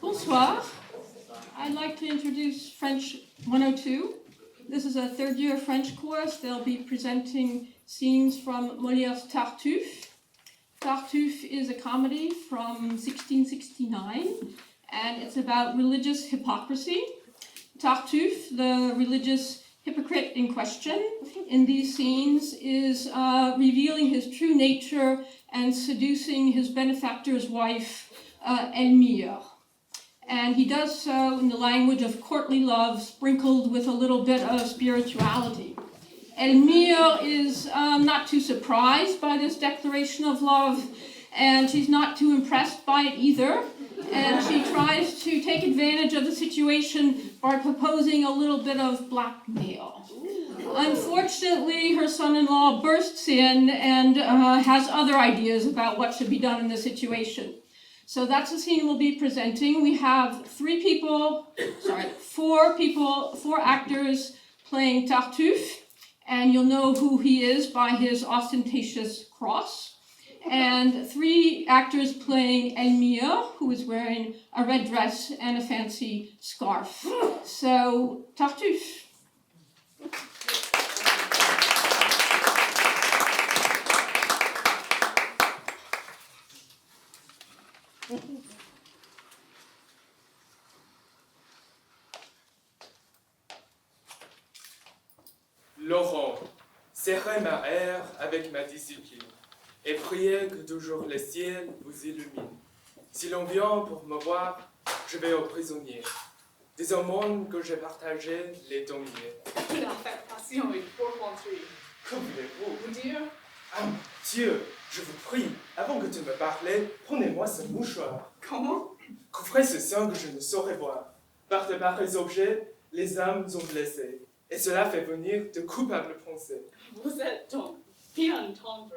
Bonsoir. I'd like to introduce French 102. This is a third-year French course. They'll be presenting scenes from Molière's Tartuffe. Tartuffe is a comedy from 1669, and it's about religious hypocrisy. Tartuffe, the religious hypocrite in question, in these scenes is revealing his true nature and seducing his benefactor's wife, Elmire. And he does so in the language of courtly love, sprinkled with a little bit of spirituality. Elmire is not too surprised by this declaration of love, and she's not too impressed by it either. And she tries to take advantage of the situation by proposing a little bit of blackmail. Unfortunately, her son-in-law bursts in and has other ideas about what should be done in this situation. So that's the scene we'll be presenting. We have four actors playing Tartuffe, and you'll know who he is by his ostentatious cross. And 3 actors playing Elmire, who is wearing a red dress and a fancy scarf. So, Tartuffe. Laurent, serrez ma ère avec ma discipline, et priez que toujours le ciel vous illumine. Si l'on vient pour me voir, je vais aux prisonniers, des aumônes que j'ai partagées les dominés. L'affectation est profondée. Que voulez-vous Vous dire, Ah mon Dieu, je vous prie, avant que de me parler, prenez-moi ce mouchoir. comment? Couvrez ce sang que je ne saurais voir. Par de pareils objets, les âmes sont blessées, et cela fait venir de coupables pensées. Vous êtes donc bien tendre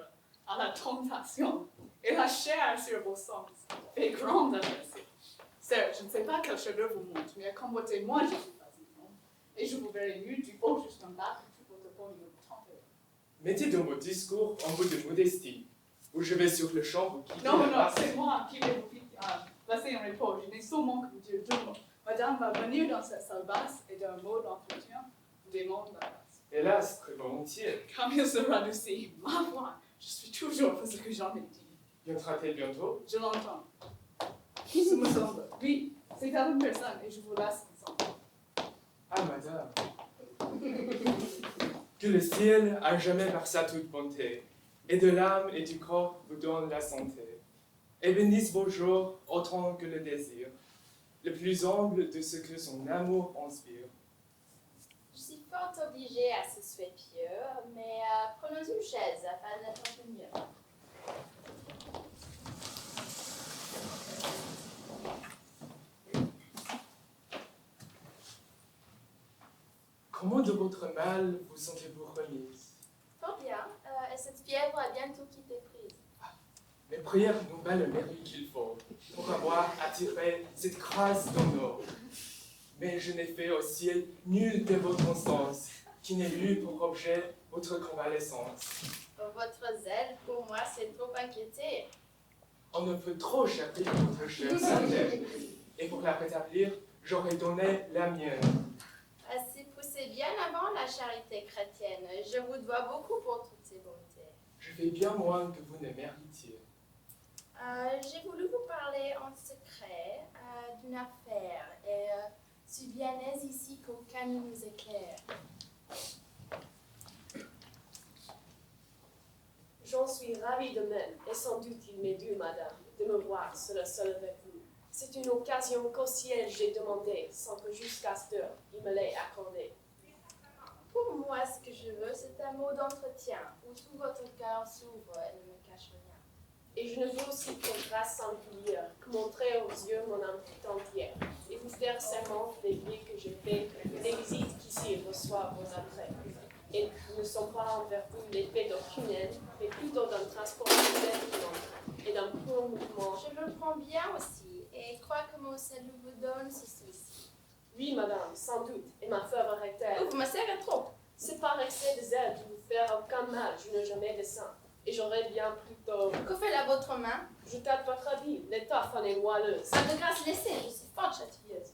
à la tentation, et la chair sur vos sens fait grande aversion. Certes, je ne sais pas quel cheveu vous monte, mais accommodez-moi, je suis facilement, et je vous verrai nu du haut jusqu'en bas, que tout votre bonne me tenter. Mettez dans vos discours un bout de modestie, ou je vais sur le champ vous quitter Non, la non, race. c'est moi qui vais vous laisser en repos. Je n'ai seulement que vous dire 2 mots. Madame va venir dans cette salle basse et d'un mot d'entretien vous demande la place. Hélas, très volontiers. Comme il sera lucide, ma foi, je suis toujours pour ce que j'en ai dit. Viendra-t-elle bientôt? Je l'entends. Ce me semble. Oui, c'est la même personne et je vous laisse ensemble. Ah, madame. Que le ciel, à jamais par sa toute bonté, et de l'âme et du corps vous donne la santé, et bénisse vos jours autant que le désir, le plus humble de ce que son amour inspire. Je suis fort obligée à ce souhait pieux, mais prenons une chaise afin d'être un peu mieux. Comment de votre mal vous sentez-vous remise? Fort bien, et cette fièvre a bientôt quitté prise. Mes prières n'ont pas le mérite qu'il faut pour avoir attiré cette grâce d'honneur. Mais je n'ai fait au ciel nulle de votre instance qui n'ait eu pour objet votre convalescence. Votre zèle, pour moi, c'est trop inquiété. On ne peut trop chérir votre chère santé, et pour la rétablir, j'aurais donné la mienne. C'est poussé bien avant la charité chrétienne. Je vous dois beaucoup pour toutes ces bontés. Je fais bien moins que vous ne méritiez. J'ai voulu vous parler en secret d'une affaire et suis bien aise ici qu'aucun ne nous éclaire. J'en suis ravie de même, et sans doute il m'est dû, madame, de me voir seul avec vous. C'est une occasion qu'au ciel j'ai demandé, sans que jusqu'à cette heure il me l'ait accordée. Pour moi, ce que je veux, c'est un mot d'entretien où tout votre cœur s'ouvre et ne me cache rien. Et je ne veux aussi qu'une grâce singulière, que montrer aux yeux mon âme tout entière, et vous faire serment des liens que j'ai faits, des visites qu'ici reçoivent vos attraits. Et ne sont pas envers vous l'effet d'aucune haine, mais plutôt d'un transport et d'un pur mouvement. Je le prends bien aussi et crois que mon salut vous donne ce souci. Oui, madame, sans doute, et ma ferveur est telle. Vous me servez trop. C'est par excès de zèle de vous faire aucun mal, je n'ai jamais dessein. Et j'aurais bien plutôt... Que fait là votre main? main. Je tâte votre avis, l'étoffe en est moelleuse. Ah, de grâce, laissez, je suis fort chatouilleuse.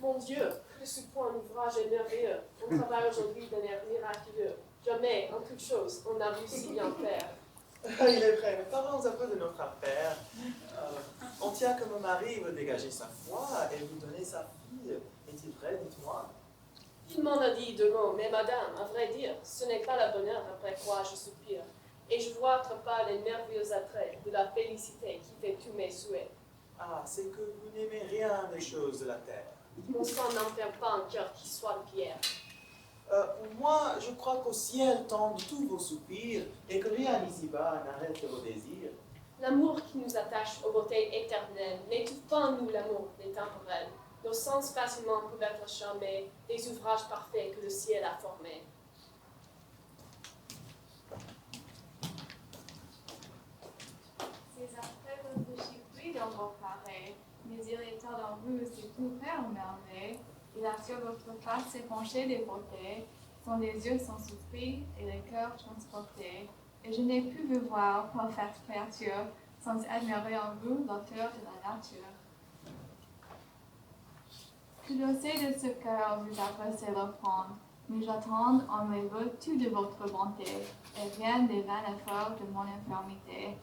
Mon Dieu, le support en ouvrage est merveilleux. On travaille aujourd'hui d'un air miraculeux. Jamais, en toute chose, on n'a vu si bien faire. Il est vrai, mais parlons un peu de notre affaire. On tient que mon mari veut dégager sa foi et vous donner sa fille. Est-il vrai, dites-moi? Il m'en a dit deux mots, mais madame, à vrai dire, ce n'est pas la bonne heure après quoi je soupire. Et je vois entre pas les merveilleux attraits de la félicité qui fait tous mes souhaits. Ah, c'est que vous n'aimez rien des choses de la terre. Mon sang n'enferme pas un cœur qui soit de pierre. Moi, je crois qu'au ciel tendent tous vos soupirs et que rien ici-bas n'arrête vos désirs. L'amour qui nous attache aux beautés éternelles n'étouffe pas en nous l'amour des temporels. Nos sens facilement peuvent être charmés des ouvrages parfaits que le ciel a formés. Ces attraits vous réjouissent dans vos pareils, mais il est temps dans vous, c'est tout faire merveille. Il a sur votre face s'épanché des beautés, dont les yeux sont surpris et le cœur transporté. Et je n'ai pu vous voir, parfaite créature, sans admirer en vous l'auteur de la nature. Je sais de ce cœur vous adressez l'offrande, mais j'attends en mes vœux tout de votre bonté, et rien des vains efforts de mon infirmité.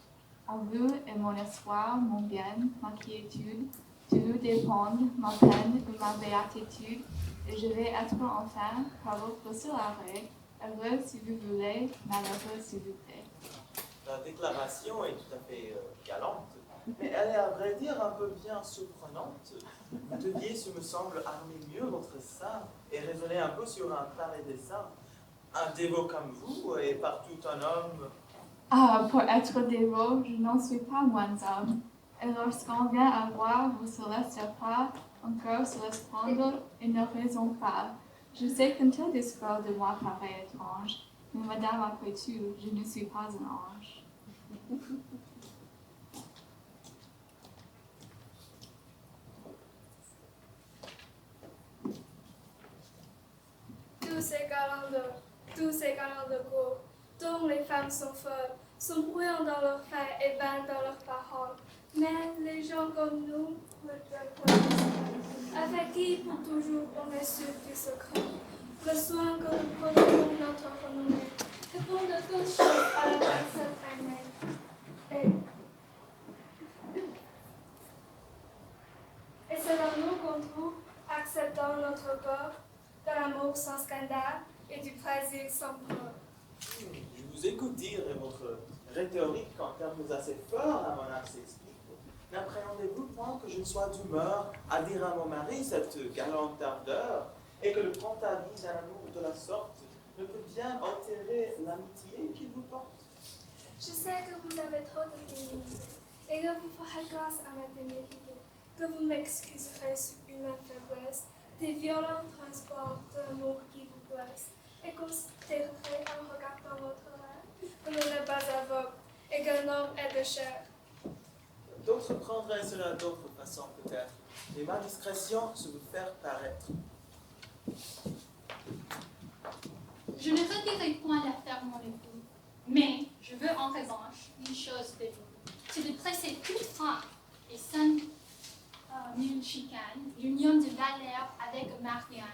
En vous est mon espoir, mon bien, ma quiétude, de vous dépendent ma peine et ma béatitude, et je vais être enfin, par votre seul arrêt, heureux si vous voulez, malheureux si vous plaît. La déclaration est tout à fait galante, mais elle est à vrai dire un peu bien surprenante. Vous deviez, ce me semble, armer mieux votre sein et raisonner un peu sur un pareil dessein. Un dévot comme vous est partout un homme. Ah, pour être dévot, je n'en suis pas moins homme. Et lorsqu'on vient à voir vos célestes pas, un cœur se laisse prendre et ne raison pas. Je sais qu'un tel discours de moi paraît étrange, mais madame, après tout, je ne suis pas un ange. Tous ces galants de go, dont les femmes sont folles, sont bruyants dans leurs faits et vains dans leurs paroles. Mais les gens comme nous, avec qui pour toujours on est sûr du secret, le soin que nous prenons notre renommée, répond de toutes choses à la personne aimée. Et c'est l'amour qu'on trouve, acceptant notre corps, de l'amour sans scandale et du plaisir sans peur. Je vous écoute dire et votre rhétorique en termes assez forts à mon âme s'explique. N'appréhendez-vous point que je ne sois d'humeur à dire à mon mari cette galante ardeur et que le prompt avis d'un amour de la sorte ne peut bien altérer l'amitié qu'il vous porte? Je sais que vous avez trop de dignité et que vous ferez grâce à ma témérité, que vous m'excuserez sur une faiblesse, des violents transports d'amour qui vous blessent, et considérerez en regardant votre rêve que l'on n'est pas aveugle et qu'un homme est de chair. D'autres prendraient cela d'autre façon peut-être, mais ma discrétion se veut faire paraître. Je ne redirai point l'affaire mon époux, mais je veux en revanche une chose de vous, c'est de presser toute franc et sans nulle chicane l'union de Valère avec Marianne,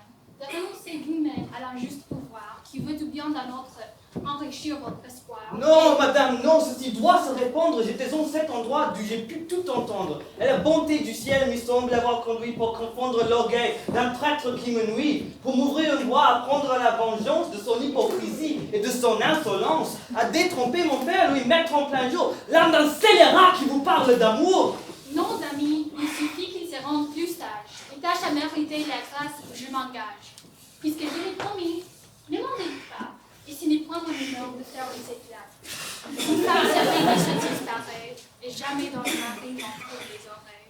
de renoncer vous-même à l'injuste pouvoir qui veut du bien d'un autre enrichir votre espoir. Non, madame, non, ceci doit se répandre. J'étais en cet endroit d'où j'ai pu tout entendre. Et la bonté du ciel me semble avoir conduit pour confondre l'orgueil d'un traître qui me nuit, pour m'ouvrir une voie à prendre la vengeance de son hypocrisie et de son insolence, à détromper mon père, lui mettre en plein jour l'âme d'un scélérat qui vous parle d'amour. Non, amis, il suffit qu'il se rende plus sage et tâche à mériter la grâce où je m'engage. Puisque je l'ai promis, ne m'en dites pas, et ce n'est point mon humeur de faire les éclats. Une femme servie de ce disparaît, et jamais dans le mari n'entre les oreilles.